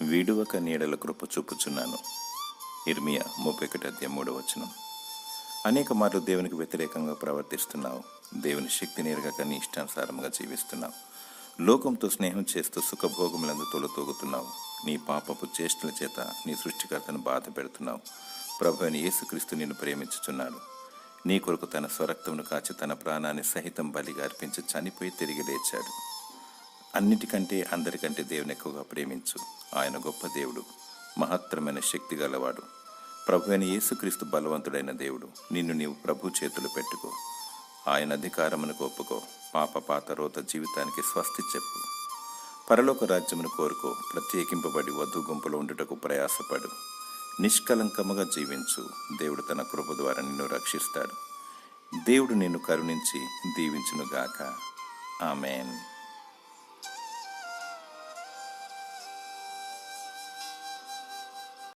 విడువక నీడల కృప చూపుచున్నాను. ఇర్మియా 31:3. అనేక మార్లు దేవునికి వ్యతిరేకంగా ప్రవర్తిస్తున్నావు. దేవుని శక్తిని ఎరగక నీ ఇష్టానుసారంగా జీవిస్తున్నావు. లోకంతో స్నేహం చేస్తూ సుఖభోగములందు తొలతూగుతున్నావు. నీ పాపపు చేష్టల చేత నీ సృష్టికర్తను బాధ పెడుతున్నావు. ప్రభు అయిన యేసుక్రీస్తు నిన్ను ప్రేమించుచున్నాడు. నీ కొరకు తన స్వరక్తమును కాచి తన ప్రాణాన్ని సహితం బలిగా అర్పించి చనిపోయి తిరిగి లేచాడు. అన్నిటికంటే అందరికంటే దేవుని ఎక్కువగా ప్రేమించు. ఆయన గొప్ప దేవుడు, మహత్తరమైన శక్తి గలవాడు. ప్రభు అయిన యేసుక్రీస్తు బలవంతుడైన దేవుడు. నిన్ను నీవు ప్రభు చేతులు పెట్టుకో. ఆయన అధికారమును ఒప్పుకో. పాత రోత జీవితానికి స్వస్తి చెప్పు. పరలోక రాజ్యమును కోరుకో. ప్రత్యేకింపబడి వధు గుంపులో ఉండుటకు ప్రయాసపడు. నిష్కలంకముగా జీవించు. దేవుడు తన కృప ద్వారా నిన్ను రక్షిస్తాడు. దేవుడు నిన్ను కరుణించి దీవించునుగాక. ఆమేన్.